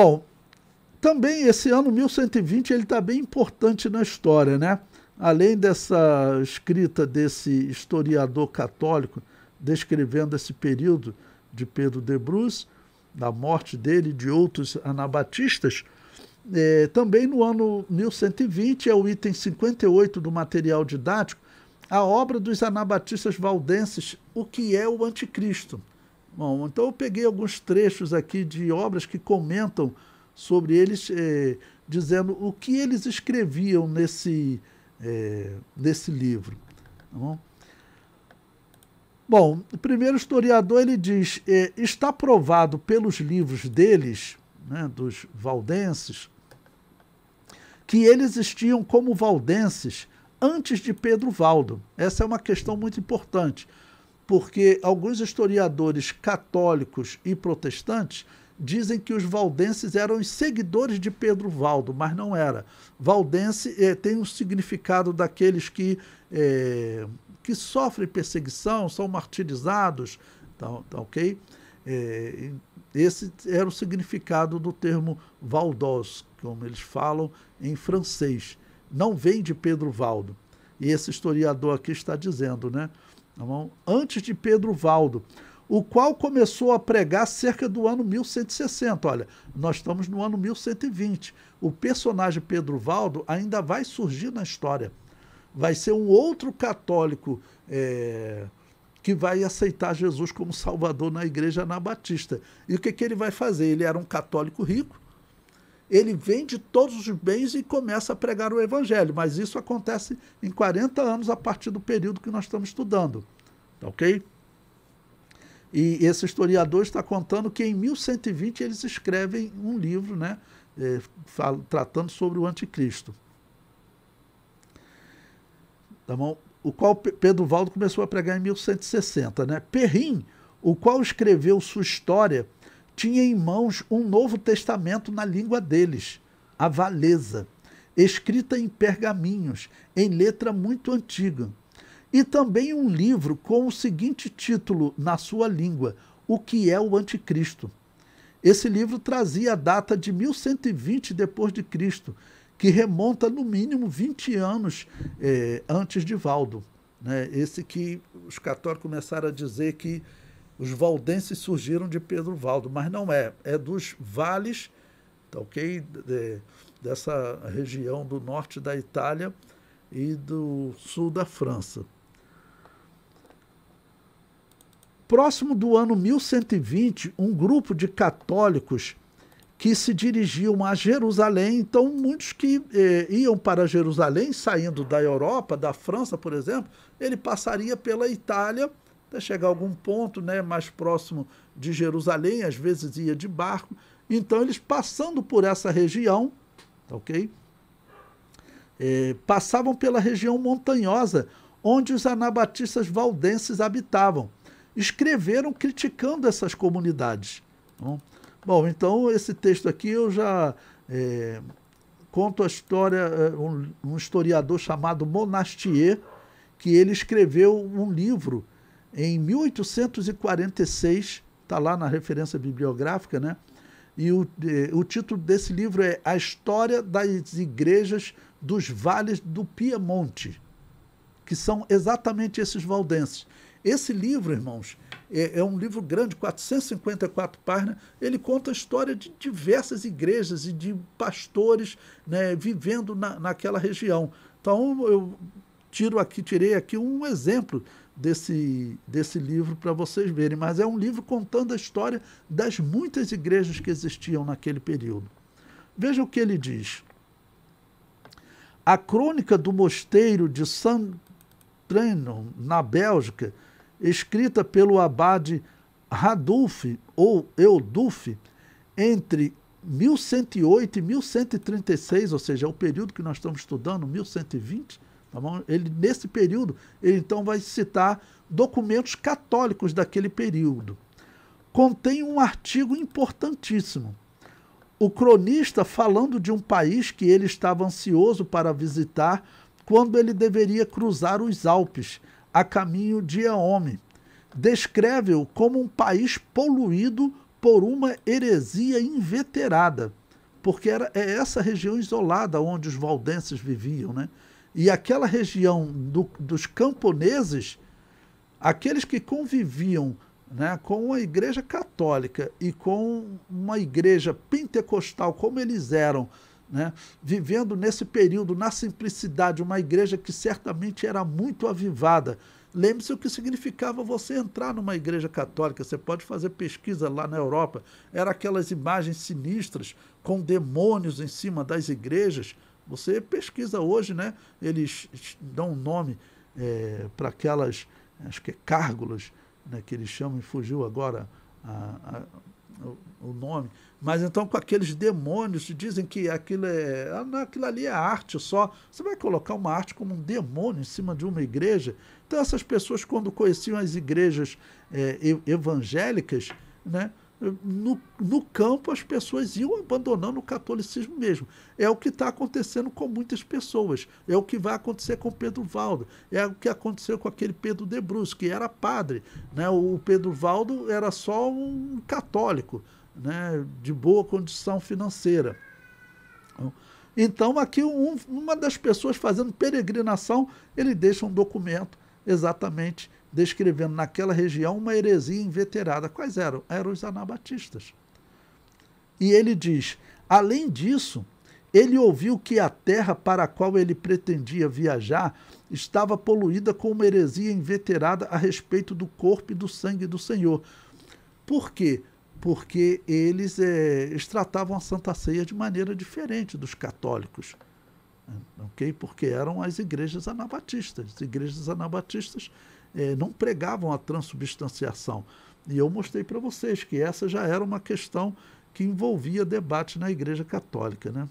Bom, também esse ano 1120 ele está bem importante na história, né? Além dessa escrita desse historiador católico descrevendo esse período de Pedro de Bruz, da morte dele e de outros anabatistas, também no ano 1120, é o item 58 do material didático, a obra dos anabatistas valdenses, O que é o Anticristo. Bom, então eu peguei alguns trechos aqui de obras que comentam sobre eles, dizendo o que eles escreviam nesse livro. Tá bom? Bom, o primeiro historiador ele diz, está provado pelos livros deles, né, dos valdenses, que eles existiam como valdenses antes de Pedro Valdo. Essa é uma questão muito importante, porque alguns historiadores católicos e protestantes dizem que os valdenses eram os seguidores de Pedro Valdo, mas não era. Valdense tem um significado daqueles que sofrem perseguição, são martirizados, tá ok? Esse era o significado do termo Valdos, como eles falam em francês. Não vem de Pedro Valdo. E esse historiador aqui está dizendo, né? Antes de Pedro Valdo, o qual começou a pregar cerca do ano 1160. Olha, nós estamos no ano 1120. O personagem Pedro Valdo ainda vai surgir na história. Vai ser um outro católico que vai aceitar Jesus como Salvador na igreja anabatista. E o que ele vai fazer? Ele era um católico rico, ele vende todos os bens e começa a pregar o evangelho, mas isso acontece em 40 anos a partir do período que nós estamos estudando, ok? E esse historiador está contando que em 1120 eles escrevem um livro, né, tratando sobre o anticristo. Tá bom? O qual Pedro Valdo começou a pregar em 1160. Né? Perrin, o qual escreveu sua história, tinha em mãos um Novo Testamento na língua deles, a valesa, escrita em pergaminhos, em letra muito antiga, e também um livro com o seguinte título na sua língua, O que é o Anticristo. Esse livro trazia a data de 1120 depois de Cristo, que remonta no mínimo 20 anos antes de Valdo. Né? Esse que os católicos começaram a dizer que os valdenses surgiram de Pedro Valdo, mas não é. É dos vales, tá ok? Dessa região do norte da Itália e do sul da França. Próximo do ano 1120, um grupo de católicos que se dirigiam a Jerusalém, então muitos que iam para Jerusalém, saindo da Europa, da França, por exemplo, ele passaria pela Itália, até chegar a algum ponto, né, mais próximo de Jerusalém, às vezes ia de barco, então eles passando por essa região, ok? Passavam pela região montanhosa, onde os anabatistas valdenses habitavam, escreveram criticando essas comunidades. Bom, então esse texto aqui eu já conto a história, um historiador chamado Monastier, que ele escreveu um livro em 1846, está lá na referência bibliográfica, né? E o título desse livro é A História das Igrejas dos Vales do Piemonte, que são exatamente esses valdenses. Esse livro, irmãos, é um livro grande, 454 páginas, ele conta a história de diversas igrejas e de pastores, né, vivendo naquela região. Então, eu tirei aqui um exemplo desse livro para vocês verem, mas é um livro contando a história das muitas igrejas que existiam naquele período. Veja o que ele diz. A crônica do mosteiro de Saint-Trenon, na Bélgica, escrita pelo abade Radulf, ou Eudulf, entre 1108 e 1136, ou seja, é o período que nós estamos estudando, 1120, tá bom? Nesse período, ele então vai citar documentos católicos daquele período. Contém um artigo importantíssimo. O cronista falando de um país que ele estava ansioso para visitar quando ele deveria cruzar os Alpes, a caminho de Eome. Descreve-o como um país poluído por uma heresia inveterada, porque é essa região isolada onde os valdenses viviam, né? E aquela região dos camponeses, aqueles que conviviam, né, com a igreja católica e com uma igreja pentecostal, como eles eram, né, vivendo nesse período na simplicidade, uma igreja que certamente era muito avivada. Lembre-se o que significava você entrar numa igreja católica. Você pode fazer pesquisa lá na Europa. Eram aquelas imagens sinistras com demônios em cima das igrejas. Você pesquisa hoje, né? Eles dão um nome para aquelas, acho que é cárgulas, né, que eles chamam, e fugiu agora o nome, mas então com aqueles demônios, dizem que aquilo ali é arte só. Você vai colocar uma arte como um demônio em cima de uma igreja? Então essas pessoas, quando conheciam as igrejas evangélicas, né, no campo as pessoas iam abandonando o catolicismo mesmo. É o que está acontecendo com muitas pessoas, é o que vai acontecer com Pedro Valdo, é o que aconteceu com aquele Pedro de Brus, que era padre, né? O Pedro Valdo era só um católico, né, de boa condição financeira. Então aqui uma das pessoas fazendo peregrinação, ele deixa um documento exatamente descrevendo naquela região uma heresia inveterada. Quais eram? Eram os anabatistas. E ele diz, além disso, ele ouviu que a terra para a qual ele pretendia viajar estava poluída com uma heresia inveterada a respeito do corpo e do sangue do Senhor. Por quê? Porque eles tratavam a Santa Ceia de maneira diferente dos católicos. Okay? Porque eram as igrejas anabatistas. As igrejas anabatistas não pregavam a transubstanciação. E eu mostrei para vocês que essa já era uma questão que envolvia debate na Igreja Católica, né?